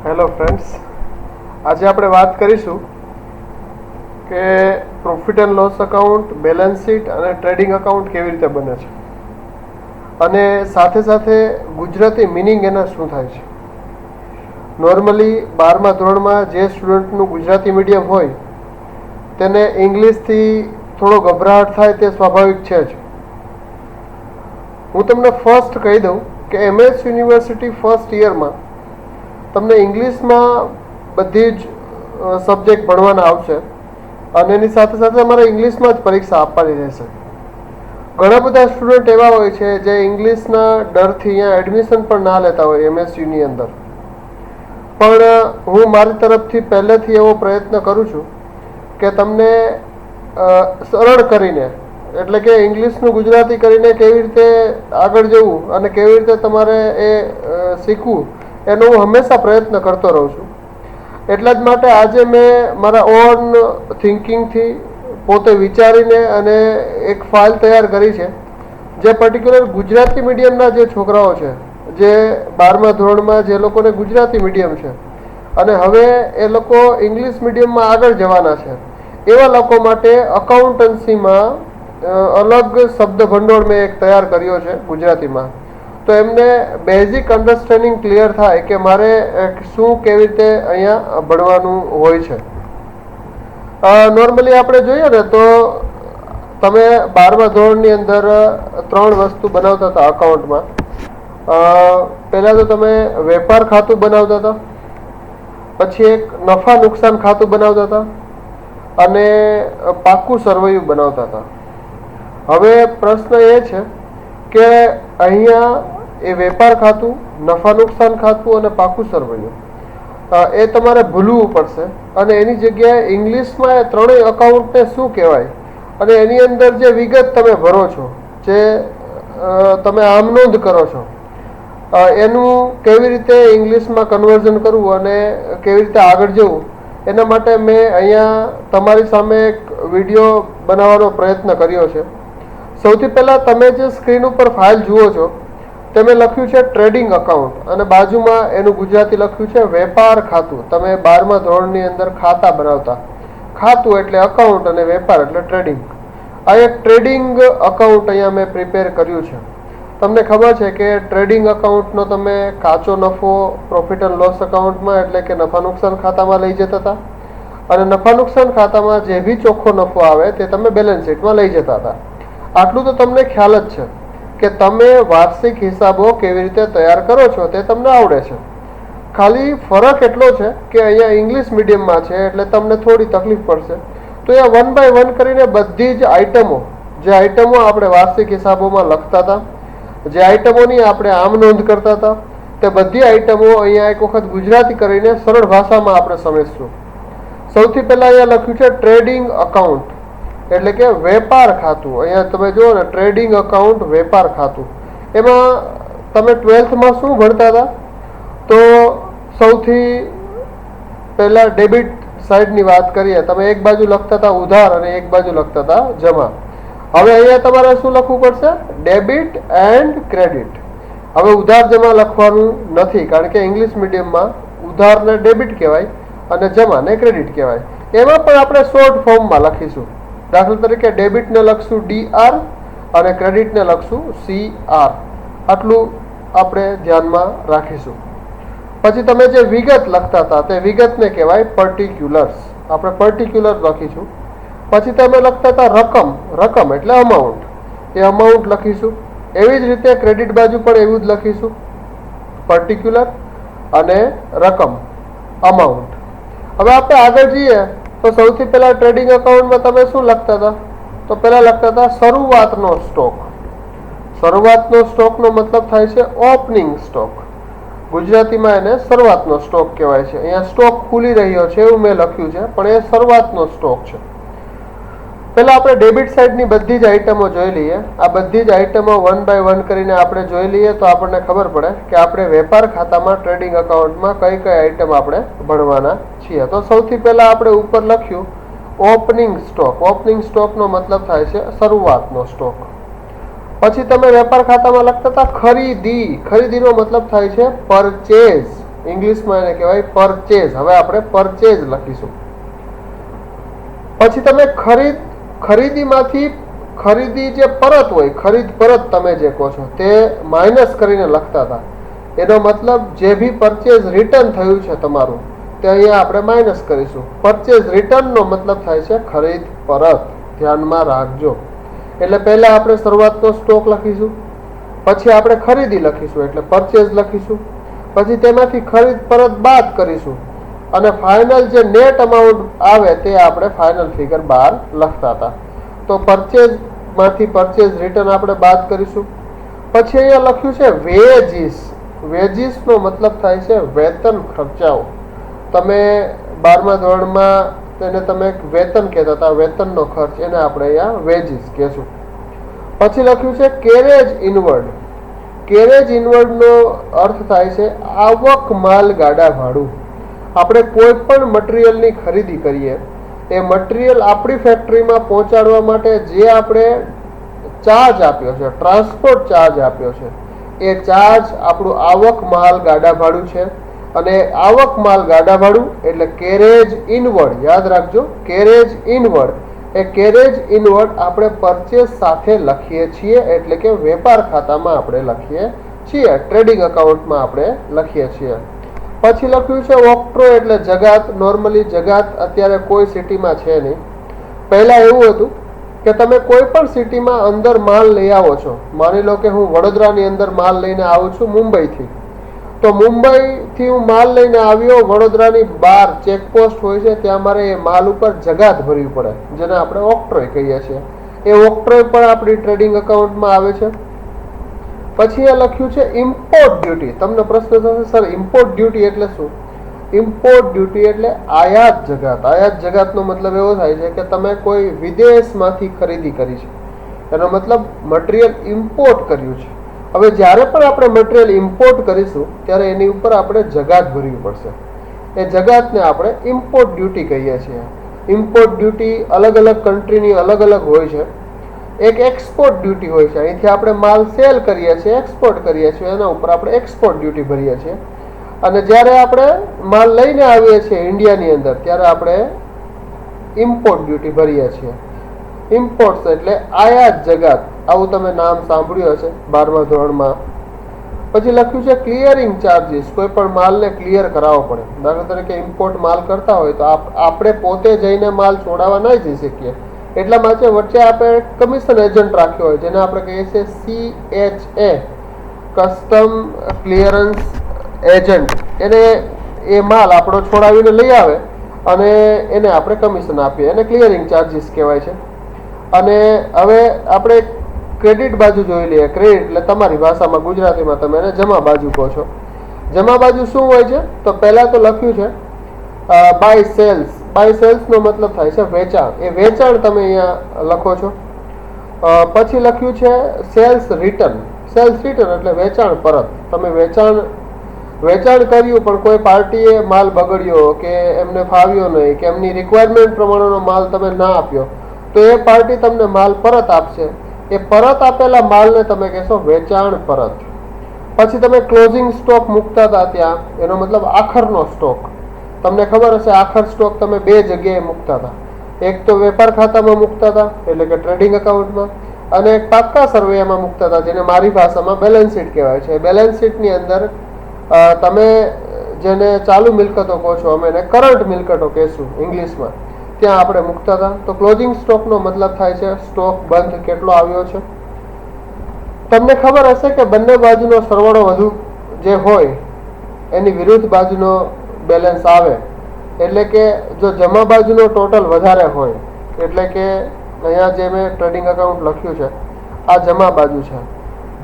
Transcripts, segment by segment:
Hello friends, આજે આપણે વાત કરીશું કે profit and loss account, balance sheet અને ટ્રેડિંગ અકાઉન્ટ કેવી રીતે બને છે અને સાથે સાથે ગુજરાતી મિનિંગ એના શું થાય છે. નોર્મલી 12મા ધોરણમાં જે સ્ટુડન્ટનું ગુજરાતી મીડિયમ હોય તેને ઇંગ્લિશથી થોડો ગભરાટ થાય તે સ્વાભાવિક છે જ. હું તમને ફર્સ્ટ કહી દઉં કે MS યુનિવર્સિટી ફર્સ્ટ યરમાં તમને ઇંગ્લિશમાં બધી જ સબ્જેક્ટ ભણવાના આવશે અને એની સાથે સાથે અમારે ઇંગ્લિશમાં જ પરીક્ષા આપવાની રહેશે. ઘણા બધા સ્ટુડન્ટ એવા હોય છે જે ઇંગ્લિશના ડરથી અહીંયા એડમિશન પણ ના લેતા હોય MSUની અંદર. પણ હું મારી તરફથી પહેલેથી એવો પ્રયત્ન કરું છું કે તમને સરળ કરીને, એટલે કે ઇંગ્લિશનું ગુજરાતી કરીને કેવી રીતે આગળ જવું અને કેવી રીતે તમારે એ શીખવું એનો હું હંમેશા પ્રયત્ન કરતો રહું છું. એટલા જ માટે આજે મેં મારા ઓન થિંકિંગથી પોતે વિચારીને અને એક ફાઇલ તૈયાર કરી છે જે પર્ટિક્યુલર ગુજરાતી મીડિયમના જે છોકરાઓ છે, જે 12મા ધોરણમાં જે લોકોને ગુજરાતી મીડિયમ છે અને હવે એ લોકો ઇંગ્લિશ મીડિયમમાં આગળ જવાના છે, એવા લોકો માટે અકાઉન્ટન્સીમાં અલગ શબ્દ ભંડોળ મેં એક તૈયાર કર્યો છે ગુજરાતીમાં. તો એમને બેઝિક અન્ડરસ્ટેન્ડિંગ ક્લિયર થાય કે મારે શું કેવી રીતે અહીંયા ભણવાનું હોય છે. નોર્મલી આપણે જોઈએ ને તો તમે 12મા ધોરણની અંદર 3 વસ્તુ બનાવતા હતા અકાઉન્ટમાં. પહેલાં તો તમે વેપાર ખાતું બનાવતા હતા, પછી એક નફા નુકસાન ખાતું બનાવતા હતા અને પાકું સરવૈયું બનાવતા હતા. હવે પ્રશ્ન એ છે કે અહીંયા એ વેપાર ખાતું, નફા નુકસાન ખાતું અને પાકું સરવૈયું એ તમારે ભૂલવું પડશે અને એની જગ્યાએ ઇંગ્લિશમાં એ ત્રણેય અકાઉન્ટને શું કહેવાય અને એની અંદર જે વિગત તમે ભરો છો, જે તમે આમ નોંધ કરો છો, એનું કેવી રીતે ઇંગ્લિશમાં કન્વર્ઝન કરવું અને કેવી રીતે આગળ જવું, એના માટે મેં અહીંયા તમારી સામે એક વિડીયો બનાવવાનો પ્રયત્ન કર્યો છે. સૌથી પહેલાં તમે જે સ્ક્રીન ઉપર ફાઇલ જુઓ છો તેમાં લખ્યું છે ટ્રેડિંગ અકાઉન્ટ અને બાજુમાં એનું ગુજરાતી લખ્યું છે વેપાર ખાતું. તમે 12મા ધોરણની અંદર ખાતા બનાવતા, ખાતું એટલે અકાઉન્ટ અને વેપાર એટલે ટ્રેડિંગ. આ એક ટ્રેડિંગ અકાઉન્ટ અહીંયા મેં પ્રિપેર કર્યું છે. તમને ખબર છે કે ટ્રેડિંગ અકાઉન્ટનો તમે કાચો નફો પ્રોફિટ એન્ડ લોસ અકાઉન્ટમાં એટલે કે નફા નુકસાન ખાતામાં લઈ જતા હતા અને નફા નુકસાન ખાતામાં જે બી ચોખ્ખો નફો આવે તે તમે બેલેન્સ શીટમાં લઈ જતા હતા. આટલું તો તમને ખ્યાલ જ છે કે તમે વાર્ષિક હિસાબો કેવી રીતે તૈયાર કરો છો તે તમને આવડે છે. ખાલી ફરક એટલો છે કે અહીંયા ઇંગ્લિશ મીડિયમમાં છે એટલે તમને થોડી તકલીફ પડશે. તો અહીંયા 1 બાય 1 કરીને બધી જ આઈટમો, જે આઈટમો આપણે વાર્ષિક હિસાબોમાં લખતા હતા, જે આઈટમોની આપણે આમ નોંધ કરતા હતા, તે બધી આઈટમો અહીંયા એક વખત ગુજરાતી કરીને સરળ ભાષામાં આપણે સમજીશું. સૌથી પહેલાં અહીંયા લખ્યું છે ટ્રેડિંગ અકાઉન્ટ એટલે કે વેપાર ખાતું. અહીંયા તમે જુઓ ને, ટ્રેડિંગ અકાઉન્ટ વેપાર ખાતું. એમાં તમે 12થમાં શું ભણતા હતા? તો સૌથી પહેલાં ડેબિટ સાઈડની વાત કરીએ, તમે એક બાજુ લખતા હતા ઉધાર અને એક બાજુ લખતા હતા જમા. હવે અહીંયા તમારે શું લખવું પડશે? Debit and credit. હવે ઉધાર જમા લખવાનું નથી, કારણ કે ઇંગ્લિશ મીડિયમમાં ઉધારને ડેબિટ કહેવાય અને જમાને ક્રેડિટ કહેવાય. એમાં પણ આપણે શોર્ટ ફોર્મમાં લખીશું. દાખલા તરીકે ડેબિટને લખશું DR અને ક્રેડિટને લખશું CR. આટલું આપણે ધ્યાનમાં રાખીશું. પછી તમે જે વિગત લખતા હતા તે વિગતને કહેવાય પર્ટિક્યુલર્સ. આપણે પર્ટિક્યુલર લખીશું. પછી તમે લખતા હતા રકમ, રકમ એટલે અમાઉન્ટ, એ અમાઉન્ટ લખીશું. એવી જ રીતે ક્રેડિટ બાજુ પણ એવું જ લખીશું, પર્ટિક્યુલર અને રકમ, અમાઉન્ટ. હવે આપણે આગળ જઈએ તો સૌથી પહેલા ટ્રેડિંગ અકાઉન્ટમાં તમે શું લખતા હતા? તો પહેલા લખતા હતા શરૂઆતનો સ્ટોક. શરૂઆતનો સ્ટોકનો મતલબ થાય છે ઓપનિંગ સ્ટોક. ગુજરાતીમાં એને શરૂઆતનો સ્ટોક કહેવાય છે. અહીંયા સ્ટોક ખુલી રહ્યો છે એવું મેં લખ્યું છે, પણ એ શરૂઆતનો સ્ટોક છે. પહેલા આપણે ડેબિટ સાઈડની બધી જ આઈટમો જોઈ લઈએ. આ બધી જ આઈટમો 1 બાય 1 કરીને આપણે જોઈ લઈએ તો આપણને ખબર પડે કે આપણે વેપાર ખાતામાં ટ્રેડિંગ અકાઉન્ટમાં કઈ કઈ આઈટમ આપણે ભણવાના છીએ. તો સૌથી પહેલા આપણે ઉપર લખ્યું ઓપનિંગ સ્ટોક. ઓપનિંગ સ્ટોકનો મતલબ થાય છે શરૂઆતનો સ્ટોક. પછી તમે વેપાર ખાતામાં લખતા હતા ખરીદી. ખરીદીનો મતલબ થાય છે પરચેઝ. ઇંગ્લિશમાં એને કહેવાય પરચેઝ. હવે આપણે પરચેઝ લખીશું. પછી તમે ખરીદીમાંથી ખરીદી જે પરત હોય, ખરીદ પરત તમે જે કહો છો તે માઇનસ કરીને લખતા હતા. એનો મતલબ જે બી પરચેઝ રિટર્ન થયું છે તમારું તે અહીંયા આપણે માઇનસ કરીશું. પરચેઝ રિટર્નનો મતલબ થાય છે ખરીદ પરત. ધ્યાનમાં રાખજો. એટલે પહેલા આપણે શરૂઆતનો સ્ટોક લખીશું, પછી આપણે ખરીદી લખીશું એટલે પરચેઝ લખીશું, પછી તેમાંથી ખરીદ પરત બાદ કરીશું અને ફાઇનલ જે નેટ અમાઉન્ટ આવે તે આપણે ફાઇનલ ફિગર બહાર લખતા હતા. તો પરચેઝ માંથી પરચેઝ રિટર્ન આપણે બાદ કરીશું. પછી અહીંયા લખ્યું છે વેજીસ. વેજીસ નો મતલબ થાય છે વેતન ખર્ચાઓ. તમે 12મા ધોરણમાં તેને તમે વેતન કહેતા હતા, વેતનનો ખર્ચ, એને આપણે અહીંયા વેજીસ કહેશું. પછી લખ્યું છે કેરેજ ઇનવર્ડ. કેરેજ ઇનવર્ડ નો અર્થ થાય છે આવક માલ ગાડા ભાડું. આપણે કોઈ પણ મટીરિયલની ખરીદી કરીએ, એ મટીરિયલ આપણી ફેક્ટરીમાં પહોંચાડવા માટે જે આપણે ચાર્જ આપ્યો છે, ટ્રાન્સપોર્ટ ચાર્જ આપ્યો છે, એ ચાર્જ આપણું આવક માલ ગાડા ભાડું છે. અને આવક માલ ગાડા ભાડું એટલે કેરેજ ઇનવર્ડ. યાદ રાખજો, કેરેજ ઇનવર્ડ. એ કેરેજ ઇનવર્ડ આપણે પરચેસ સાથે લખીએ છીએ, એટલે કે વેપાર ખાતામાં આપણે લખીએ છીએ, ટ્રેડિંગ અકાઉન્ટમાં આપણે લખીએ છીએ. પછી લખ્યું છે ઓક્ટ્રો એટલે જગાત. નોર્મલી જગાત અત્યારે કોઈ સિટીમાં છે નહીં. પહેલા એવું હતું કે તમે કોઈ પણ સિટીમાં અંદર માલ લઈ આવો છો. માની લો કે હું વડોદરાની અંદર માલ લઈને આવું છું મુંબઈથી. તો મુંબઈથી હું માલ લઈને આવ્યો, વડોદરાની બહાર ચેકપોસ્ટ હોય છે, ત્યાં મારે એ માલ ઉપર જગાત ભરવી પડે, જેને આપણે ઓક્ટ્રોય કહીએ છીએ. એ ઓક્ટ્રોય પણ આપણી ટ્રેડિંગ અકાઉન્ટમાં આવે છે. પછી એ લખ્યું છે ઇમ્પોર્ટ ડ્યુટી. તમને પ્રશ્ન થશે સર ઇમ્પોર્ટ ડ્યુટી એટલે શું? ઇમ્પોર્ટ ડ્યુટી એટલે આયાત જગાત. આયાત જગાતનો મતલબ એવો થાય છે કે તમે કોઈ વિદેશમાંથી ખરીદી કરી છે, એનો મતલબ મટીરિયલ ઇમ્પોર્ટ કર્યું છે. હવે જ્યારે પણ આપણે મટીરિયલ ઇમ્પોર્ટ કરીશું ત્યારે એની ઉપર આપણે જગાત ભરવી પડશે. એ જગાતને આપણે ઇમ્પોર્ટ ડ્યુટી કહીએ છીએ. ઇમ્પોર્ટ ડ્યુટી અલગ અલગ કન્ટ્રીની અલગ અલગ હોય છે. એક એક્સપોર્ટ ડ્યુટી હોય છે, અહીંથી આપણે માલ સેલ કરીએ છીએ, એક્સપોર્ટ કરીએ છીએ, એના ઉપર આપણે એક્સપોર્ટ ડ્યુટી ભરીએ છીએ. અને જ્યારે આપણે માલ લઈને આવીએ છીએ ઇન્ડિયાની અંદર ત્યારે આપણે ઇમ્પોર્ટ ડ્યુટી ભરીએ છીએ. ઇમ્પોર્ટ્સ એટલે આયાત જગાત. આવું તમે નામ સાંભળ્યું હશે 12મા ધોરણમાં. પછી લખ્યું છે ક્લિયરિંગ ચાર્જીસ. કોઈ પણ માલને ક્લિયર કરાવવો પડે. દાખલા તરીકે ઇમ્પોર્ટ માલ કરતા હોય તો આપણે પોતે જઈને માલ છોડાવવા નહીં જઈ શકીએ, એટલા માટે વચ્ચે આપણે કમિશન એજન્ટ રાખ્યો હોય, જેને આપણે કહીએ છીએ CHA, કસ્ટમ ક્લિયરન્સ એજન્ટ. એને એ માલ આપણો છોડાવીને લઈ આવે અને એને આપણે કમિશન આપીએ, એને ક્લિયરિંગ ચાર્જીસ કહેવાય છે. અને હવે આપણે ક્રેડિટ બાજુ જોઈ લઈએ. ક્રેડિટ એટલે તમારી ભાષામાં, ગુજરાતીમાં તમે એને જમા બાજુ કહો છો. જમા બાજુ શું હોય છે? તો પહેલા તો લખ્યું છે બાય સેલ્સ. બાય સેલ્સ નો મતલબ થાય છે વેચાણ. એ વેચાણ તમે અહીંયા લખો છો. પછી લખ્યું છે સેલ્સ રિટર્ન. સેલ્સ રિટર્ન એટલે વેચાણ પરત. તમે વેચાણ કર્યું પણ કોઈ પાર્ટીએ માલ બગડ્યો કે એમને ફાવ્યો નહીં કે એમની રિક્વાયરમેન્ટ પ્રમાણેનો માલ તમે ના આપ્યો તો એ પાર્ટી તમને માલ પરત આપશે. એ પરત આપેલા માલને તમે કહેશો વેચાણ પરત. પછી તમે ક્લોઝિંગ સ્ટોક મૂકતા હતા ત્યાં, એનો મતલબ આખરનો સ્ટોક. તમને ખબર હશે આખર સ્ટોક તમે બે જગ્યાએ મૂકતા હતા. એક તો વેપાર ખાતામાં મૂકતા હતા એટલે કે ટ્રેડિંગ અકાઉન્ટમાં, અને એક પાક્કા સર્વેમાં મૂકતા હતા જેને મારી ભાષામાં બેલેન્સ શીટ કહેવાય છે. બેલેન્સ શીટની અંદર તમે જેને ચાલુ મિલકતો કહો છો, અમે એને કરંટ મિલકતો કહેશું ઇંગ્લિશમાં, ત્યાં આપણે મૂકતા હતા. તો ક્લોઝિંગ સ્ટોકનો મતલબ થાય છે સ્ટોક બંધ કેટલો આવ્યો છે. તમને ખબર હશે કે બંને બાજુનો સરવાળો વધુ જે હોય એની વિરુદ્ધ બાજુનો બેલેન્સ આવે. એટલે કે જો જમા બાજુનો ટોટલ વધારે હોય, એટલે કે અહીંયા જે મેં ટ્રેડિંગ અકાઉન્ટ લખ્યું છે આ જમા બાજુ છે,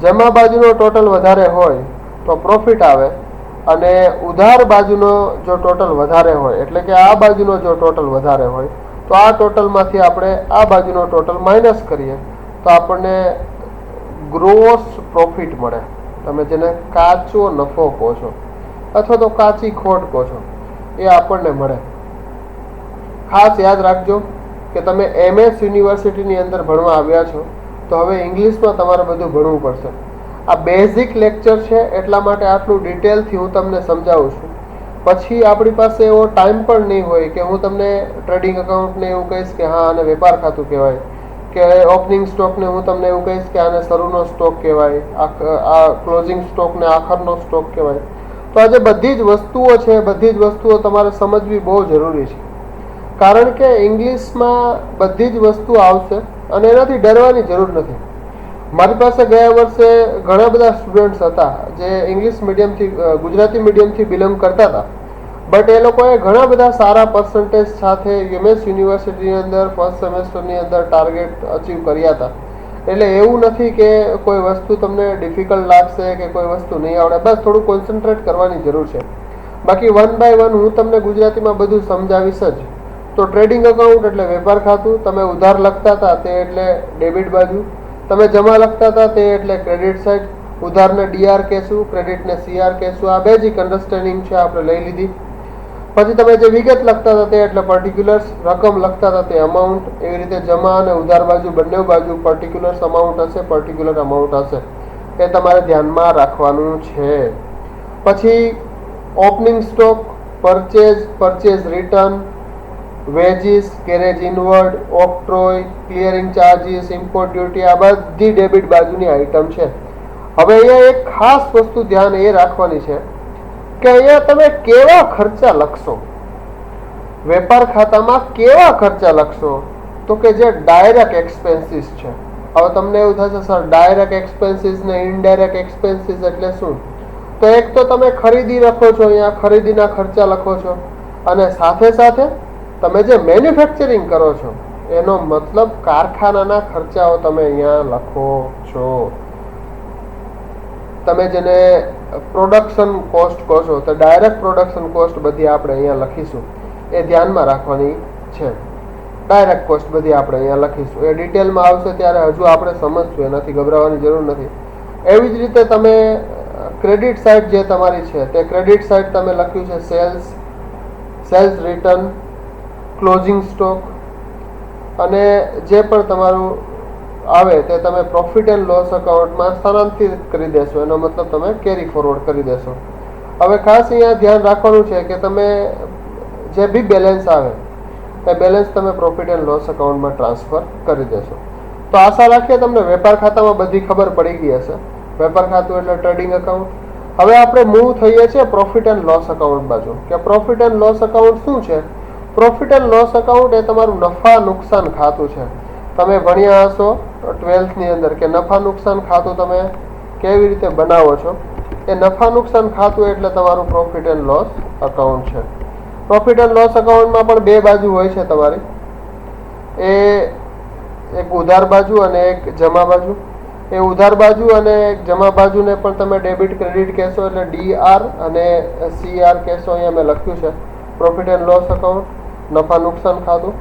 જમા બાજુનો ટોટલ વધારે હોય તો પ્રોફિટ આવે, અને ઉધાર બાજુનો જો ટોટલ વધારે હોય એટલે કે આ બાજુનો જો ટોટલ વધારે હોય તો આ ટોટલમાંથી આપણે આ બાજુનો ટોટલ માઇનસ કરીએ તો આપણને ગ્રોસ પ્રોફિટ મળે. તમે જેને કાચો નફો કહો છો અથવા તો કાચી ખોટ કહો છો, એ આપણને મળે. ખાસ યાદ રાખજો કે તમે MS યુનિવર્સિટીની અંદર ભણવા આવ્યા છો તો હવે ઇંગ્લિશમાં તમારે બધું ભણવું પડશે. આ બેઝિક લેક્ચર છે, એટલા માટે આટલું ડિટેલથી હું તમને સમજાવું છું. પછી આપણી પાસે એવો ટાઈમ પણ નહીં હોય કે હું તમને ટ્રેડિંગ એકાઉન્ટને એવું કહીશ કે હા આને વેપાર ખાતું કહેવાય, કે ઓપનિંગ સ્ટોકને હું તમને એવું કહીશ કે આને શરૂનો સ્ટોક કહેવાય, આ ક્લોઝિંગ સ્ટોકને આખરનો સ્ટોક કહેવાય. તો આજે બધી જ વસ્તુઓ છે, બધી જ વસ્તુઓ તમારે સમજવી બહુ જરૂરી છે. કારણ કે ઇંગ્લિશમાં બધી જ વસ્તુ આવશે અને એનાથી ડરવાની જરૂર નથી. મારી પાસે ગયા વર્ષે ઘણા બધા સ્ટુડન્ટ્સ હતા જે ઇંગ્લિશ મીડિયમથી ગુજરાતી મીડિયમથી બિલોંગ કરતા હતા, બટ એ લોકોએ ઘણા બધા સારા પર્સન્ટેજ સાથે યુએમએસ યુનિવર્સિટીની અંદર ફર્સ્ટ સેમેસ્ટરની અંદર ટાર્ગેટ અચીવ કર્યા હતા. એટલે એવું નથી કે કોઈ વસ્તુ તમને ડિફિકલ્ટ લાગશે કે કોઈ વસ્તુ નહીં આવડે, બસ થોડું કોન્સન્ટ્રેટ કરવાની જરૂર છે. બાકી વન બાય વન હું તમને ગુજરાતીમાં બધું સમજાવીશ જ. તો ટ્રેડિંગ એકાઉન્ટ એટલે વેપાર ખાતું, તમે ઉધાર લખતા હતા તે એટલે ડેબિટ બાજુ, તમે જમા લખતા હતા તે એટલે ક્રેડિટ સાઇડ. ઉધારને ડીઆર કહેશું, ક્રેડિટને સીઆર કહેશું. આ બેઝિક અન્ડરસ્ટેન્ડિંગ છે, આપણે લઈ લીધી. પછી તમે જે વિગત લખતા હતા તે એટલે પર્ટિક્યુલર્સ, રકમ લખતા હતા તે અમાઉન્ટ. એવી રીતે જમા અને ઉધાર બાજુ બંને બાજુ પર્ટિક્યુલર્સ અમાઉન્ટ હશે, પર્ટિક્યુલર અમાઉન્ટ હશે, એ તમારે ધ્યાનમાં રાખવાનું છે. પછી opening stock, purchase, purchase return, wages, carriage inward, octroi, clearing charges, import duty, આ બધી ડેબિટ બાજુની આઇટમ છે. હવે અહીંયા એક ખાસ વસ્તુ ધ્યાન એ રાખવાની છે કે અહીંયા તમે કેવા ખર્ચા લખશો, વેપાર ખાતામાં કેવા ખર્ચા લખશો, તો કે જે ડાયરેક્ટ એક્સપેન્સીસ છે. હવે તમને એવું થશે સર ડાયરેક્ટ એક્સપેન્સીસ ને ઇનડાયરેક્ટ એક્સપેન્સીસ એટલે શું? તો એક તો તમે ખરીદી લખો છો, અહીંયા ખરીદીના ખર્ચા લખો છો, અને સાથે સાથે તમે જે મેન્યુફેક્ચરિંગ કરો છો એનો મતલબ કારખાનાના ખર્ચાઓ તમે અહીંયા લખો છો. તમે જેને પ્રોડક્શન કોસ્ટ કહો છો તો ડાયરેક્ટ પ્રોડક્શન કોસ્ટ બધી આપણે અહીંયા લખીશું, એ ધ્યાનમાં રાખવાની છે. ડાયરેક્ટ કોસ્ટ બધી આપણે અહીંયા લખીશું, એ ડિટેલમાં આવશે ત્યારે હજુ આપણે સમજશું, એનાથી ગભરાવાની જરૂર નથી. એવી જ રીતે તમે ક્રેડિટ સાઇડ જે તમારી છે તે ક્રેડિટ સાઇડ તમે લખ્યું છે sales, sales return, closing stock, અને જે પણ તમારું આવે તે તમે પ્રોફિટ એન્ડ લોસ એકાઉન્ટમાં સ્થાનાંતરિત કરી દેશો. એનો મતલબ તમે કેરી ફોરવર્ડ કરી દેશો. હવે ખાસ અહીંયા ધ્યાન રાખવાનું છે કે તમે જે બી બેલેન્સ આવે એ બેલેન્સ તમે પ્રોફિટ એન્ડ લોસ એકાઉન્ટમાં ટ્રાન્સફર કરી દેશો. તો આશા રાખીએ તમને વેપાર ખાતામાં બધી ખબર પડી ગઈ હશે. વેપાર ખાતું એટલે ટ્રેડિંગ એકાઉન્ટ. હવે આપણે મૂવ થઈએ છીએ પ્રોફિટ એન્ડ લોસ એકાઉન્ટ બાજુ, કે પ્રોફિટ એન્ડ લોસ એકાઉન્ટ શું છે? પ્રોફિટ એન્ડ લોસ એકાઉન્ટ એ તમારું નફા નુકસાન ખાતું છે. તમે ભણ્યા હશો 12th ની અંદર કે નફા નુકસાન ખાતું તમે કેવી રીતે બનાવો છો. એ નફા નુકસાન ખાતું એટલે તમારું પ્રોફિટ એન્ડ લોસ એકાઉન્ટ છે. પ્રોફિટ એન્ડ લોસ એકાઉન્ટમાં પણ બે બાજુ હોય છે તમારી, એ એક ઉધાર બાજુ અને એક જમા બાજુ. એ ઉધાર બાજુ અને એક જમા બાજુને પણ તમે ડેબિટ ક્રેડિટ કહેશો, એટલે ડીઆર અને સીઆર કહેશો. અહીંયા મેં લખ્યું છે પ્રોફિટ એન્ડ લોસ એકાઉન્ટ, નફા નુકસાન ખાતું.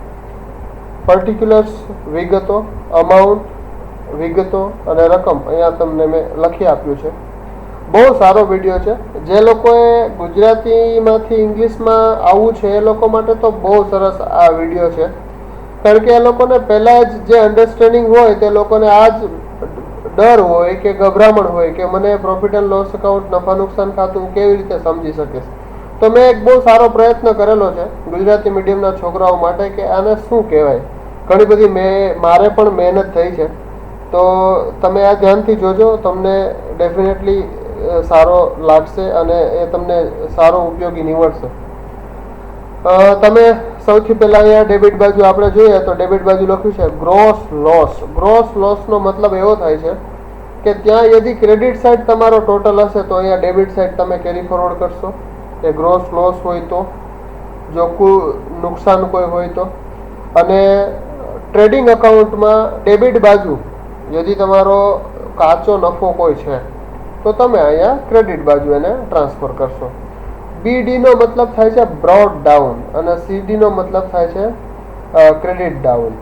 પર્ટિક્યુલર્સ વિગતો, અમાઉન્ટ વિગતો અને રકમ અહીંયા તમને મેં લખી આપ્યું છે. બહુ સારો વિડીયો છે. જે લોકોએ ગુજરાતીમાંથી ઇંગ્લિશમાં આવવું છે એ લોકો માટે તો બહુ સરસ આ વિડીયો છે. કારણ કે એ લોકોને પહેલાં જ જે અન્ડરસ્ટેન્ડિંગ હોય તે લોકોને આ જ ડર હોય કે ગભરામણ હોય કે મને પ્રોફિટ એન્ડ લોસ એકાઉન્ટ, નફા નુકસાન ખાતું કેવી રીતે સમજી શકીશ. તો મેં એક બહુ સારો પ્રયત્ન કરેલો છે ગુજરાતી મીડિયમના છોકરાઓ માટે કે આને શું કહેવાય. ઘણી બધી મારે પણ મહેનત થઈ છે. તો તમે આ ધ્યાનથી જોજો, તમને ડેફિનેટલી સારો લાગશે અને એ તમને સારો ઉપયોગી નીવડશે. તમે સૌથી પહેલા અહીંયા ડેબિટ બાજુ આપણે જોઈએ તો ડેબિટ બાજુ લખ્યું છે ગ્રોસ લોસ. ગ્રોસ લોસનો મતલબ એવો થાય છે કે ત્યાં યદી ક્રેડિટ સાઇડ તમારો ટોટલ હશે તો અહીંયા ડેબિટ સાઇડ તમે કેરી ફોરવર્ડ કરશો. એ ગ્રોસ લોસ હોય તો, જો નુકસાન કોઈ હોય તો. અને ટ્રેડિંગ એકાઉન્ટમાં ડેબિટ બાજુ યદી તમારો કાચો નફો કોઈ છે તો તમે અહીંયા ક્રેડિટ બાજુ એને ટ્રાન્સફર કરશો. બીડીનો મતલબ થાય છે બ્રોડ ડાઉન અને સીડીનો મતલબ થાય છે ક્રેડિટ ડાઉન.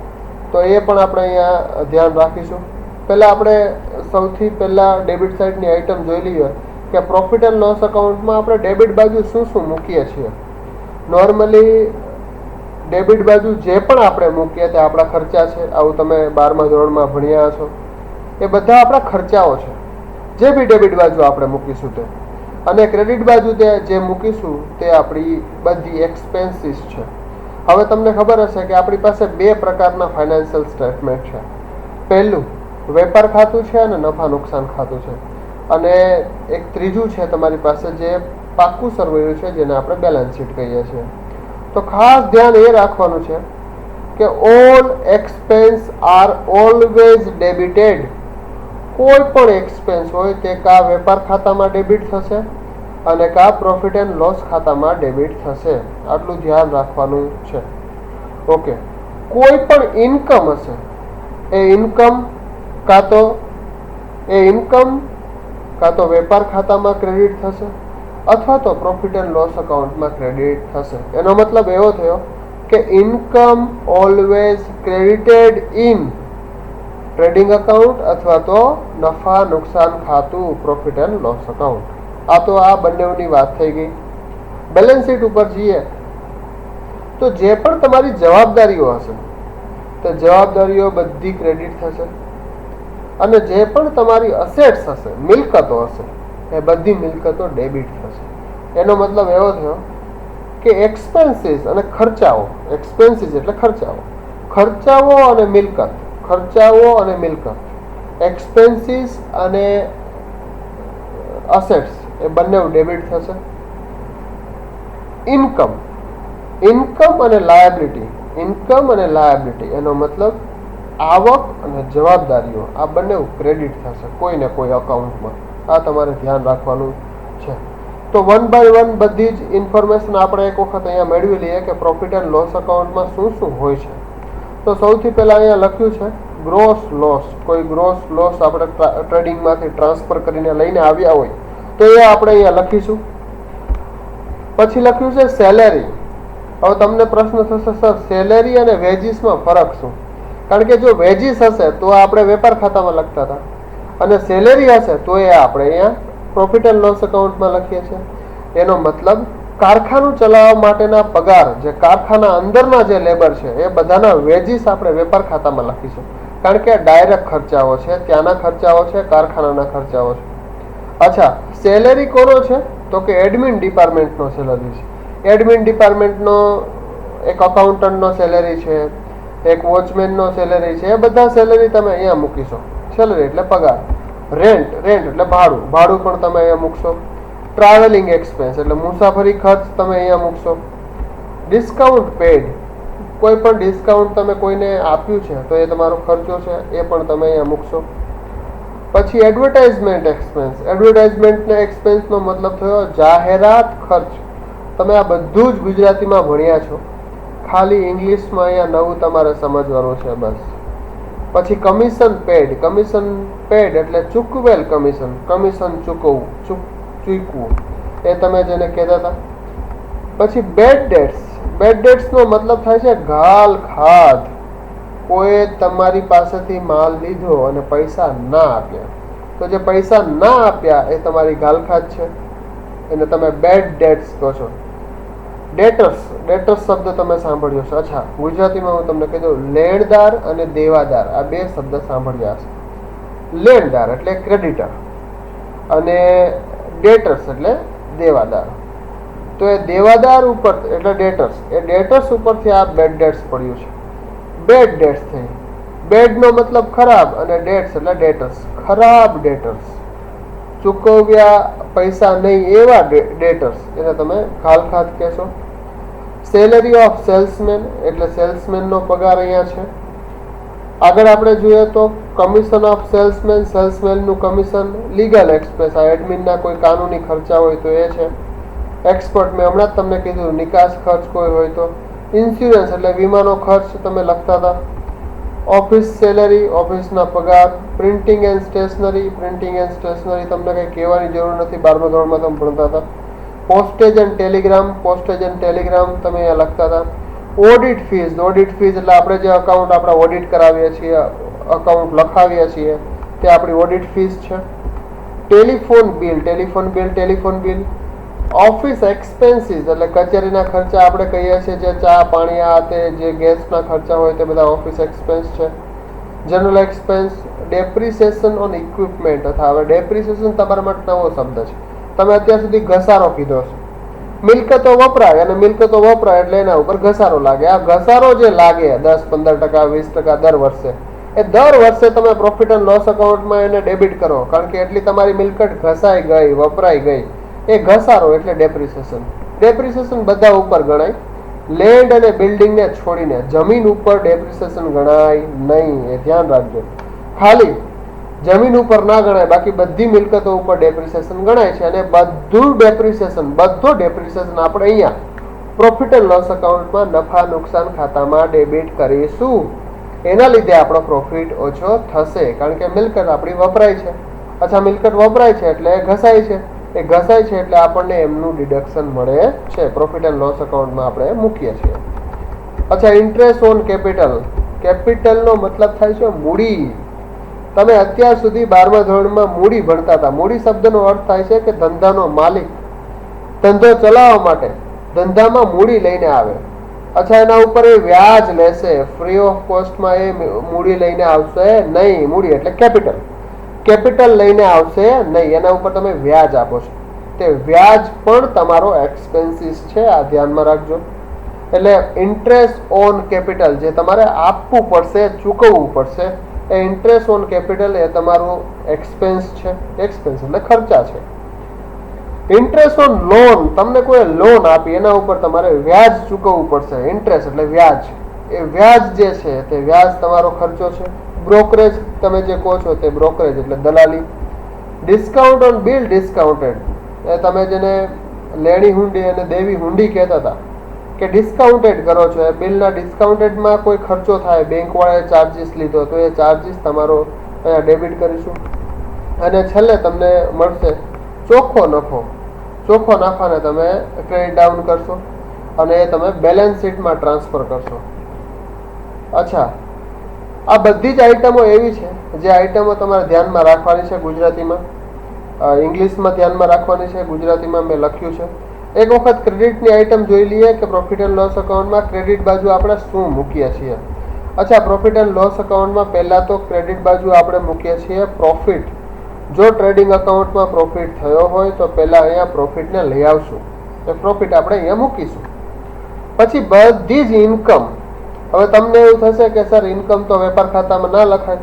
તો એ પણ આપણે અહીંયા ધ્યાન રાખીશું. પહેલાં આપણે સૌથી પહેલાં ડેબિટ સાઇડની આઇટમ જોઈ લઈએ કે પ્રોફિટ એન્ડ લોસ એકાઉન્ટમાં આપણે ડેબિટ બાજુ શું શું મૂકીએ છીએ. નોર્મલી ડેબિટ બાજુ જે પણ આપણે મૂકીએ તે આપણા ખર્ચા છે. આવું તમે 12મા ધોરણમાં ભણ્યા છો. એ બધા આપણા ખર્ચાઓ છે. જે બી ડેબિટ બાજુ આપણે મૂકીશું તે, અને ક્રેડિટ બાજુ તે જે મૂકીશું તે આપણી બધી એક્સપેન્સીસ છે. હવે તમને ખબર હશે કે આપણી પાસે બે પ્રકારના ફાઇનાન્શિયલ સ્ટેટમેન્ટ છે. પહેલું વેપાર ખાતું છે અને નફા નુકસાન ખાતું છે, અને એક ત્રીજું છે તમારી પાસે જે પાક્કું સરવૈયું છે જેને આપણે બેલેન્સ શીટ કહીએ છીએ. તો ખાસ ધ્યાન એ રાખવાનું છે કે ઓલ એક્સપેન્સ આર ઓલવેઝ ડેબિટેડ. કોઈ પણ એક્સપેન્સ હોય તે કા વેપાર ખાતામાં ડેબિટ થશે અને કા પ્રોફિટ એન્ડ લોસ ખાતામાં ડેબિટ થશે. આટલું ધ્યાન રાખવાનું છે. ઓકે. કોઈ પણ ઇન્કમ હશે એ ઇન્કમ કાં તો વેપાર ખાતામાં ક્રેડિટ થશે અથવા તો પ્રોફિટ એન્ડ લોસ અકાઉન્ટમાં ક્રેડિટ થશે. એનો મતલબ એવો થયો કે income always credited in trading account અથવા તો નફા નુકસાન ખાતું પ્રોફિટ એન્ડ લોસ અકાઉન્ટ. આ તો આ બંનેની વાત થઈ ગઈ. બેલેન્સ શીટ ઉપર જઈએ તો જે પણ તમારી જવાબદારીઓ હશે તે જવાબદારીઓ બધી ક્રેડિટ થશે, અને જે પણ તમારી અસેટ્સ હશે, મિલકતો હશે, એ બધી મિલકતો ડેબિટ થશે. એનો મતલબ એવો થયો કે એક્સપેન્સીસ અને ખર્ચાઓ, એક્સપેન્સીસ એટલે ખર્ચાઓ અને મિલકત, એક્સપેન્સીસ અને અસેટ્સ એ બંને ડેબિટ થશે. ઇન્કમ અને લાયબિલિટી, એનો મતલબ આવક અને જવાબદારીઓ આ બંને ક્રેડિટ થશે કોઈ ને કોઈ અકાઉન્ટમાં. આ તમારે ધ્યાન રાખવાનું છે. તો 1 by 1 બધી જ ઇન્ફોર્મેશન આપણે એક વખત અહીંયા મેળવી લઈએ કે પ્રોફિટ એન્ડ લોસ અકાઉન્ટમાં શું શું હોય છે. તો સૌથી પહેલા અહીંયા લખ્યું છે ગ્રોસ લોસ. કોઈ ગ્રોસ લોસ આપણે ટ્રેડિંગમાંથી ટ્રાન્સફર કરીને લઈને આવ્યા હોય તો એ આપણે અહીંયા લખીશું. પછી લખ્યું છે સેલેરી. હવે તમને પ્રશ્ન થશે, સર સેલેરી અને વેજીસમાં ફરક શું? કારણ કે જો વેજીસ હશે તો આપણે વેપાર ખાતામાં લખતા હતા, અને સેલેરી હશે તો એ આપણે અહીંયા પ્રોફિટ એન્ડ લોસ અકાઉન્ટમાં લખીએ છીએ. એનો મતલબ કારખાનું ચલાવવા માટેના પગાર, જે કારખાના અંદરના જે લેબર છે એ બધાના વેજીસ આપણે વેપાર ખાતામાં લખીશું, કારણ કે ડાયરેક્ટ ખર્ચાઓ છે, ત્યાંના ખર્ચાઓ છે, કારખાનાના ખર્ચાઓ છે. અચ્છા, સેલેરી કોનો છે? તો કે એડમિન ડિપાર્ટમેન્ટનો સેલેરી છે. એડમિન ડિપાર્ટમેન્ટનો એક અકાઉન્ટન્ટનો સેલેરી છે, એક વોચમેનનો સેલેરી છે. એ બધા સેલેરી તમે અહીંયા મૂકીશો. સેલેરી એટલે પગાર. રેન્ટ એટલે ભાડું પણ તમે અહીંયા મૂકશો. ટ્રાવેલિંગ એક્સપેન્સ એટલે મુસાફરી ખર્ચ તમે અહીંયા મૂકશો. ડિસ્કાઉન્ટ પેડ, કોઈ પણ ડિસ્કાઉન્ટ તમે કોઈને આપ્યું છે તો એ તમારો ખર્ચો છે, એ પણ તમે અહીંયા મૂકશો. પછી એડવર્ટાઇઝમેન્ટ એક્સપેન્સ. એડવર્ટાઇઝમેન્ટના એક્સપેન્સનો મતલબ થયો જાહેરાત ખર્ચ. તમે આ બધું જ ગુજરાતીમાં ભણ્યા છો, ખાલી ઇંગ્લિશમાં અહીંયા નવું તમારે સમજવાનું છે બસ. પછી કમિશન પેડ એટલે ચૂકવેલ કમિશન ચૂકવું, એ તમે જેને કહેતા હતા. પછી બેડ ડેટ્સનો મતલબ થાય છે ગાલ ખાધ. કોઈ તમારી પાસેથી માલ લીધો અને પૈસા ના આપ્યા, તો જે પૈસા ના આપ્યા એ તમારી ગાલખાત છે, એને તમે બેડ ડેટ્સ કહો છો. ડેટર્સ શબ્દ તમે સાંભળ્યો છે. અચ્છા, ગુજરાતીમાં હું તમને કહી દઉં, લેણદાર અને દેવાદાર આ બે શબ્દ સાંભળ્યા છે. લેણદાર એટલે ક્રેડિટર અને ડેટર્સ એટલે દેવાદાર. તો એ દેવાદાર ઉપર એટલે ડેટર્સ ઉપરથી આ બેડ ડેટ્સ પડ્યું છે. બેડ ડેટ્સ થઈ. બેડ નો મતલબ ખરાબ અને ડેટ્સ એટલે ડેટર્સ, ખરાબ ડેટર્સ, ચૂકવ્યા પૈસા નહીં એવા ડેટર્સ, એને તમે ખાલખાત કહેશો. સેલેરી ઓફ સેલ્સમેન એટલે સેલ્સમેનનો પગાર અહીંયા છે. આગળ આપણે જોઈએ તો કમિશન ઓફ સેલ્સમેનનું કમિશન. લીગલ એક્સપેન્સ, આ એડમિનના કોઈ કાનૂની ખર્ચા હોય તો એ છે. એક્સપર્ટ, મેં હમણાં જ તમને કીધું, નિકાસ ખર્ચ કોઈ હોય તો. ઇન્સ્યોરન્સ એટલે વીમાનો ખર્ચ તમે લખતા હતા. ઓફિસ સેલેરી, ઓફિસના પગાર. પ્રિન્ટિંગ એન્ડ સ્ટેશનરી તમને કંઈ કહેવાની જરૂર નથી, 12મા ધોરણમાં તમે ભણતા હતા. પોસ્ટેજ એન્ડ ટેલિગ્રામ તમે અહીંયા લખતા હતા. ઓડિટ ફીઝ એટલે આપણે જે અકાઉન્ટ આપણે ઓડિટ કરાવીએ છીએ, અકાઉન્ટ લખાવીએ છીએ તે આપણી ઓડિટ ફીઝ છે. Telephone bill. ઓફિસ એક્સપેન્સીસ એટલે કચેરીના ખર્ચા આપણે કહીએ છીએ, જે ચા પાણી આ તે જે ગેસના ખર્ચા હોય તે બધા ઓફિસ એક્સપેન્સ છે. General expense, depreciation on equipment અથવા હવે ડેપ્રિસિએશન તમારા માટે નવો શબ્દ છે. તમે અત્યાર સુધી ઘસારો કીધો છે. મિલકતો વપરાય અને મિલકતો વપરાય એટલે એના ઉપર ઘસારો લાગે. આ ઘસારો જે લાગે 10-15%, 20% દર વર્ષે, એ દર વર્ષે તમે પ્રોફિટ એન્ડ લોસ એકાઉન્ટમાં એને ડેબિટ કરો, કારણ કે એટલી તમારી મિલકત ઘસાઈ ગઈ, વપરાઈ ગઈ. એ ઘસારો એટલે ડેપ્રિસિએશન. ડેપ્રિસિએશન બધા ઉપર ગણાય. લેન્ડ અને બિલ્ડિંગને છોડીને જમીન ઉપર ડેપ્રિસિએશન ગણાય નહીં, એ ધ્યાન રાખજો. ખાલી જમીન ઉપર ના ગણાય, બાકી બધી મિલકતો ઉપર ડેપ્રિસિએશન ગણાય છે. અને બધો ડેપ્રિસિએશન આપણે અહીંયા પ્રોફિટ એન્ડ લોસ એકાઉન્ટમાં નફા નુકસાન ખાતામાં ડેબિટ કરીશું. એના લીધે આપણો પ્રોફિટ ઓછો થશે, કારણ કે મિલકત આપણી વપરાય છે. અચ્છા, મિલકત વપરાય છે એટલે ઘસાય છે. એ ઘસાય છે એટલે આપણને એમનું ડિડક્શન મળે છે. પ્રોફિટ એન્ડ લોસ એકાઉન્ટમાં આપણે મૂકીએ છીએ. અચ્છા, ઇન્ટરેસ્ટ ઓન કેપિટલ. કેપિટલનો મતલબ થાય છે મૂડી. તમે અત્યાર સુધી 12મા ધોરણમાં મૂડી ભણતા હતા. મૂડી શબ્દનો અર્થ થાય છે કે ધંધાનો માલિક ધંધો ચલાવવા માટે ધંધામાં મૂડી લઈને આવે. અચ્છા, એના ઉપર એ વ્યાજ લેશે, ફ્રી ઓફ કોસ્ટમાં એ મૂડી લઈને આવશે નહીં. મૂડી એટલે કેપિટલ. કેપિટલ લઈને આવશે નહીં, એના ઉપર તમે વ્યાજ આપો છો. તે વ્યાજ પણ તમારો એક્સપેન્સીસ છે, આ ધ્યાનમાં રાખજો. એટલે ઇન્ટરેસ્ટ ઓન કેપિટલ જે તમારે આપવું પડશે, ચૂકવવું પડશે, એ ઇન્ટરેસ્ટ ઓન કેપિટલ એ તમારું એક્સપેન્સ છે. એક્સપેન્સ એટલે ખર્ચા છે. ઇન્ટરેસ્ટ ઓન લોન, તમને કોઈ લોન આપી એના ઉપર તમારે વ્યાજ ચૂકવવું પડશે. ઇન્ટરેસ્ટ એટલે વ્યાજ. એ વ્યાજ જે છે તે વ્યાજ તમારો ખર્ચો છે. બ્રોકરેજ તમે જે કહો છો તે બ્રોકરેજ એટલે દલાલી. ડિસ્કાઉન્ટ ઓન બિલ ડિસ્કાઉન્ટેડ, એ તમે જેને લેણી હુંડી અને દેવી હુંડી કહેતા હતા કે ડિસ્કાઉન્ટેડ કરો છો, એ બિલના ડિસ્કાઉન્ટેડમાં કોઈ ખર્ચો થાય, બેંક વાળાએ ચાર્જીસ લીધો તો એ ચાર્જીસ તમારો અહીંયા ડેબિટ કરીશું. અને છેલ્લે તમને મળશે ચોખ્ખો નફો. ચોખ્ખો નફાને તમે ક્રેડિટ ડાઉન કરશો અને એ તમે બેલેન્સ શીટમાં ટ્રાન્સફર કરશો. અચ્છા, આ બધી જ આઈટમો એવી છે જે આઈટમો તમારે ધ્યાનમાં રાખવાની છે. ગુજરાતીમાં, ઇંગ્લિશમાં ધ્યાનમાં રાખવાની છે, ગુજરાતીમાં મેં લખ્યું છે. એક વખત ક્રેડિટની આઈટમ જોઈ લઈએ કે પ્રોફિટ એન્ડ લોસ એકાઉન્ટમાં ક્રેડિટ બાજુ આપણે શું મૂકીએ છીએ. અચ્છા, પ્રોફિટ એન્ડ લોસ એકાઉન્ટમાં પહેલાં તો ક્રેડિટ બાજુ આપણે મૂકીએ છીએ પ્રોફિટ. જો ટ્રેડિંગ એકાઉન્ટમાં પ્રોફિટ થયો હોય તો પહેલાં અહીંયા પ્રોફિટને લઈ આવશું, એ પ્રોફિટ આપણે અહીંયા મૂકીશું. પછી બધી જ ઇન્કમ. હવે તમને એવું થશે કે સર ઇન્કમ તો વેપાર ખાતામાં ના લખાય.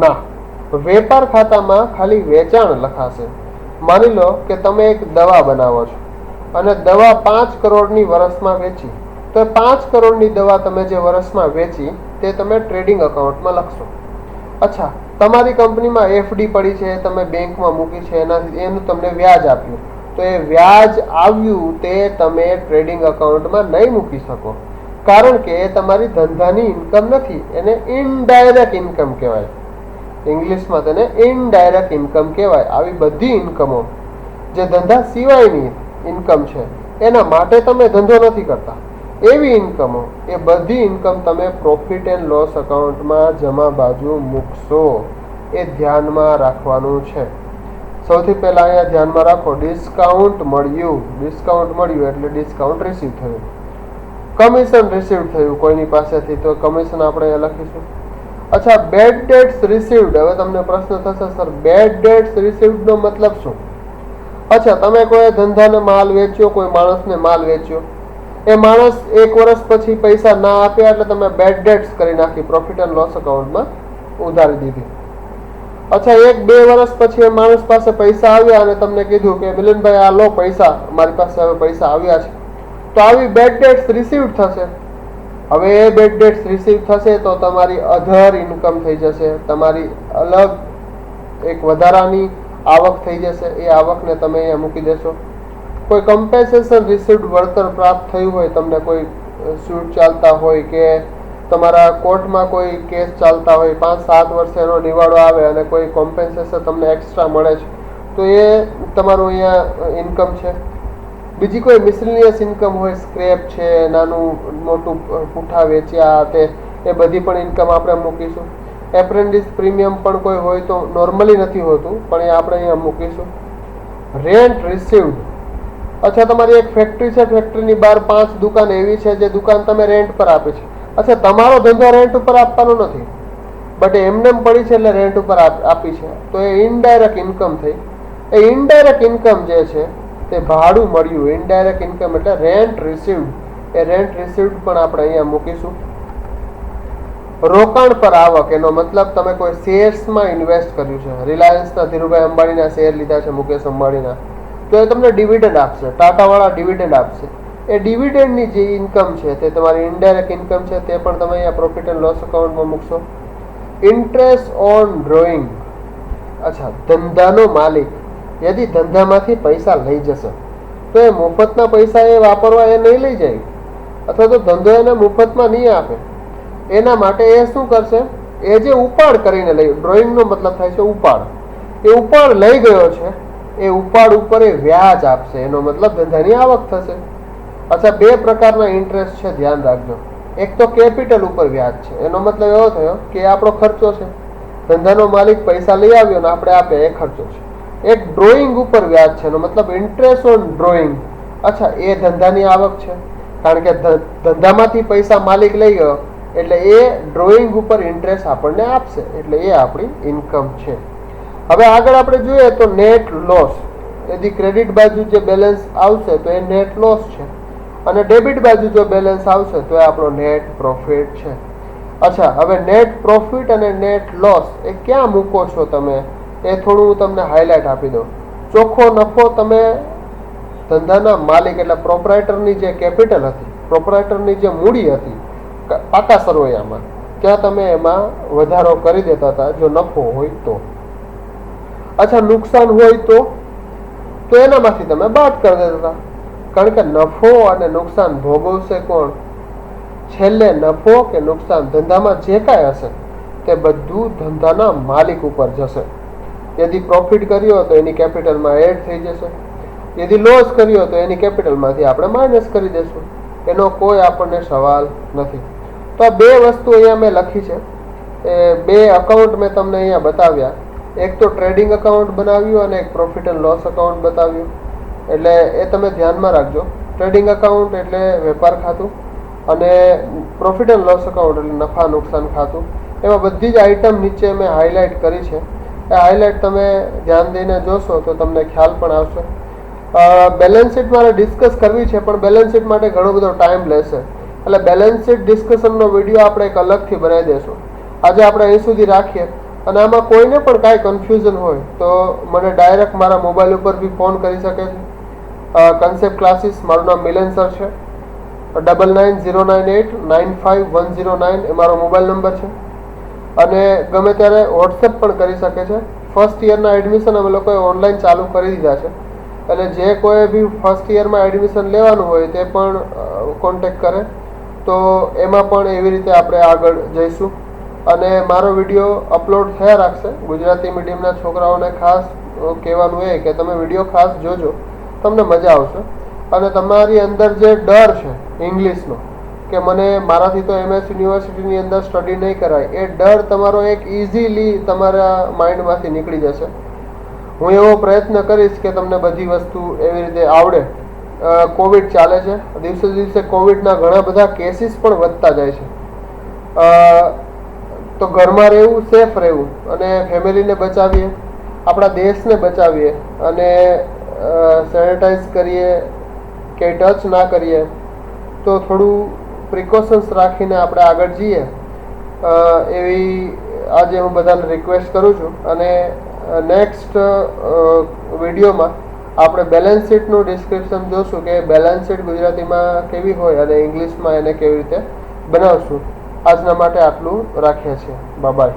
ના, વેપાર ખાતામાં ખાલી વેચાણ લખાશે. માની લો કે તમે એક દવા બનાવો છો અને દવા 5 કરોડની વર્ષમાં વેચી, તો 5 કરોડની દવા તમે જે વર્ષમાં વેચી તે તમે ટ્રેડિંગ એકાઉન્ટમાં લખશો. અચ્છા, તમારી કંપનીમાં એફડી પડી છે, તમે બેંકમાં મૂકી છે, એનું તમને વ્યાજ આપ્યું, તો એ વ્યાજ આવ્યું તે તમે ટ્રેડિંગ એકાઉન્ટમાં નહીં મૂકી શકો, કારણ કે એ તમારી ધંધાની ઇન્કમ નથી. એને ઇનડાયરેક્ટ ઇન્કમ કહેવાય. ઇંગ્લિશમાં તેને ઇનડાયરેક્ટ ઇન્કમ કહેવાય. આવી બધી ઇન્કમો જે ધંધા સિવાયની ઇન્કમ છે, એના માટે તમે ધંધો નથી કરતા, એવી ઇન્કમો, એ બધી ઇન્કમ તમે પ્રોફિટ એન્ડ લોસ એકાઉન્ટમાં જમા બાજુ મૂકશો. એ ધ્યાનમાં રાખવાનું છે. સૌથી પહેલા અહીંયા ધ્યાનમાં રાખો, ડિસ્કાઉન્ટ મળ્યું. ડિસ્કાઉન્ટ મળ્યું એટલે ડિસ્કાઉન્ટ રિસીવ થયું. કમિશન રિસીવ થયું કોઈની પાસેથી, તો કમિશન આપણે અહીંયા લખીશું. અચ્છા, બેડ ડેટ્સ રિસીવ્ડ. હવે તમને પ્રશ્ન થશે સર બેડ ડેટ્સ રિસીવ્ડ નો મતલબ શું? અચ્છા, તમે કોઈ ધંધાને માલ વેચ્યો, કોઈ માણસને માલ વેચ્યો, એ માણસ 1 વર્ષ પછી પૈસા ના આપ્યા એટલે તમે બેડ ડેટ્સ કરી નાખી, પ્રોફિટ એન્ડ લોસ એકાઉન્ટમાં ઉધારી દીધી. અચ્છા, 1-2 વર્ષ પછી એ માણસ પાસે પૈસા આવ્યા અને તમને કીધું કે મિલનભાઈ આ લો પૈસા, મારી પાસે હવે પૈસા આવ્યા છે, તો આવી બેડ ડેટ્સ રિસીવ થશે. હવે એ બેડ ડેટ્સ રિસીવ થશે તો તમારી અધર ઇન્કમ થઈ જશે, તમારી અલગ એક વધારાની આવક થઈ જશે. એ આવકને તમે અહીંયા મૂકી દેશો. કોઈ કમ્પેન્સેશન રિસીવ્ડ વળતર પ્રાપ્ત થયું હોય, તમને કોઈ સ્યુટ ચાલતા હોય કે તમારા કોર્ટમાં કોઈ કેસ ચાલતા હોય, 5-7 વર્ષે એનો નિવાડો આવે અને કોઈ કોમ્પેન્સેશન તમને એક્સ્ટ્રા મળે છે, તો એ તમારું અહીંયા ઇન્કમ છે. બીજી કોઈ મિસલિનિયસ ઇન્કમ હોય, સ્ક્રેપ છે, નાનું મોટું પૂઠા વેચ્યા તે, એ બધી પણ ઇન્કમ આપણે મૂકીશું. એપ્રેન્ટિસ પ્રીમિયમ પણ કોઈ હોય તો નોર્મલી નથી હોતું, પણ એ આપણે અહીંયા મૂકીશું. Rent received. અચ્છા, તમારી એક ફેક્ટરી છે, ફેક્ટરીની બહાર 5 દુકાન એવી છે જે દુકાન તમે રેન્ટ પર આપી છે. અચ્છા, તમારો ધંધો રેન્ટ ઉપર આપવાનો નથી. બટ એમને પડી છે એટલે રેન્ટ ઉપર આપી છે, તો એ ઇનડાયરેક્ટ ઇન્કમ થઈ. એ ઇનડાયરેક્ટ ઇન્કમ જે છે તે ભાડું મળ્યું. ઇનડાયરેક્ટ ઇન્કમ એટલે રેન્ટ રિસીવ્ડ. એ રેન્ટ રિસીવ્ડ પણ આપણે અહીંયા મૂકીશું. રોકાણ પર આવક, એનો મતલબ તમે કોઈ શેર્સમાં ઇન્વેસ્ટ કર્યું છે. રિલાયન્સના ધીરુભાઈ અંબાણીના શેર લીધા છે, મુકેશ અંબાણીના, તો એ તમને ડિવિડન્ડ આપશે. ટાટાવાળા ડિવિડન્ડ આપશે. એ ડિવિડન્ડની જે ઇન્કમ છે તે તમારી ઇનડાયરેક્ટ ઇન્કમ છે, તે પણ તમે અહીંયા પ્રોફિટ એન્ડ લોસ અકાઉન્ટમાં મૂકશો. Interest on drawing. અચ્છા, ધંધાનો માલિક યદી ધંધામાંથી પૈસા લઈ જશે તો એ મફતના પૈસા એ વાપરવા એ નહીં લઈ જાય, અથવા તો ધંધો એને મફતમાં નહીં આપે. એના માટે એ શું કરશે, એ જે ઉપાડ કરીને લઈ, ડ્રોઈંગનો મતલબ થાય છે ઉપાડ, એ ઉપાડ લઈ ગયો છે, એ ઉપાડ ઉપર એ વ્યાજ આપશે. એનો મતલબ ધંધાની આવક થશે. અચ્છા, બે પ્રકારના ઇન્ટરેસ્ટ છે, ધ્યાન રાખજો. એક તો કેપિટલ ઉપર વ્યાજ છે. એનો મતલબ એવો થયો કે આપણો ખર્ચો છે, ધંધાનો માલિક પૈસા લઈ આવ્યો ને આપણે આપે, એ ખર્ચો છે. એક ડ્રોઈંગ ઉપર વ્યાજ છે, એનો મતલબ ઇન્ટરેસ્ટ ઓન ડ્રોઈંગ. અચ્છા, એ ધંધાની આવક છે, કારણ કે ધંધામાંથી પૈસા માલિક લઈ ગયો એટલે એ ડ્રોઈંગ ઉપર ઇન્ટરેસ્ટ આપણને આપશે, એટલે એ આપણી ઇન્કમ છે. હવે આગળ આપણે જોઈએ તો નેટ લોસ. यदि क्रेडिट बाजू जो बेलेंस आवशे तो ये नेट लॉस है, અને ડેબિટ બાજુ જો બેલેન્સ આવશે તો એ આપણો નેટ પ્રોફિટ છે. અચ્છા, હવે નેટ પ્રોફિટ અને નેટ લોસ એ ક્યાં મૂકો છો તમે, એ થોડું હું તમને હાઇલાઇટ આપી દઉં. ચોખ્ખો નફો તમે ધંધાના માલિક એટલે પ્રોપરાઇટરની જે કેપિટલ હતી, પ્રોપરાઇટરની જે મૂડી હતી પાકા સરવૈયામાં, ત્યાં તમે એમાં વધારો કરી દેતા હતા જો નફો હોય તો. અચ્છા, નુકસાન હોય તો એનામાંથી તમે બાદ કરી દેતા હતા, કારણ કે નફો અને નુકસાન ભોગવશે કોણ? છેલ્લે નફો કે નુકસાન ધંધામાં જે કાંઈ હશે તે બધું ધંધાના માલિક ઉપર જશે. યદી પ્રોફિટ કર્યો તો એની કેપિટલમાં એડ થઈ જશે, યદી લોસ કર્યો તો એની કેપિટલમાંથી આપણે માઇનસ કરી દેશું. એનો કોઈ આપણને સવાલ નથી. તો આ બે વસ્તુ અહીંયા મેં લખી છે, એ બે અકાઉન્ટ મેં તમને અહીંયા બતાવ્યા. એક તો ટ્રેડિંગ અકાઉન્ટ બનાવ્યું અને એક પ્રોફિટ એન્ડ લોસ અકાઉન્ટ બતાવ્યું. એટલે એ તમે ધ્યાનમાં રાખજો. ટ્રેડિંગ અકાઉન્ટ એટલે વેપાર ખાતું અને પ્રોફિટ એન્ડ લોસ અકાઉન્ટ એટલે નફા નુકસાન ખાતું. એમાં બધી જ આઈટમ નીચે મેં હાઇલાઇટ કરી છે. એ હાઇલાઇટ તમે ધ્યાન દઈને જોશો તો તમને ખ્યાલ પણ આવશે. બેલેન્સ શીટ મારે ડિસ્કસ કરવી છે, પણ બેલેન્સ શીટ માટે ઘણો બધો ટાઈમ લેશે, એટલે બેલેન્સ શીટ ડિસ્કશનનો વિડીયો આપણે એક અલગથી બનાવી દઈશું. આજે આપણે અહીં સુધી રાખીએ, અને આમાં કોઈને પણ કાંઈ કન્ફ્યુઝન હોય તો મને ડાયરેક્ટ મારા મોબાઈલ ઉપર બી ફોન કરી શકે છે. કન્સેપ્ટ ક્લાસીસ, મારું નામ મિલન સર છે. 9909895109 એ મારો મોબાઈલ નંબર છે. અને ગમે ત્યારે વોટ્સએપ પણ કરી શકે છે. ફર્સ્ટ યરના એડમિશન અમે લોકોએ ઓનલાઈન ચાલુ કરી દીધા છે, એટલે જે કોઈ બી ફર્સ્ટ યરમાં એડમિશન લેવાનું હોય તે પણ કોન્ટેક્ટ કરે તો એમાં પણ એવી રીતે આપણે આગળ જઈશું. અને મારો વિડીયો અપલોડ થયા રાખશે. ગુજરાતી મીડિયમના છોકરાઓને ખાસ કહેવાનું એ કે તમે વિડીયો ખાસ જોજો, તમને મજા આવશે. અને તમારી અંદર જે ડર છે ઇંગ્લિશનો કે મને મારાથી તો MS યુનિવર્સિટીની અંદર સ્ટડી નહીં કરાય, એ ડર તમારો એક ઇઝીલી તમારા માઇન્ડમાંથી નીકળી જશે. હું એવો પ્રયત્ન કરીશ કે તમને બધી વસ્તુ એવી રીતે આવડે. કોવિડ ચાલે છે, દિવસે દિવસે કોવિડના ઘણા બધા કેસીસ પણ વધતા જાય છે. તો ઘરમાં રહેવું, સેફ રહેવું અને ફેમિલીને બચાવીએ, આપણા દેશને બચાવીએ અને સેનિટાઈઝ કરીએ કે ટચ ના કરીએ, તો થોડું પ્રિકોશન્સ રાખીને આપણે આગળ જઈએ એવી આજે હું બધાને રિક્વેસ્ટ કરું છું. અને નેક્સ્ટ વિડીયોમાં આપણે બેલેન્સ શીટનું ડિસ્ક્રિપ્શન જોશું કે બેલેન્સ શીટ ગુજરાતીમાં કેવી હોય અને ઇંગ્લિશમાં એને કેવી રીતે બનાવશું. આજના માટે આટલું રાખીએ છીએ. બાય.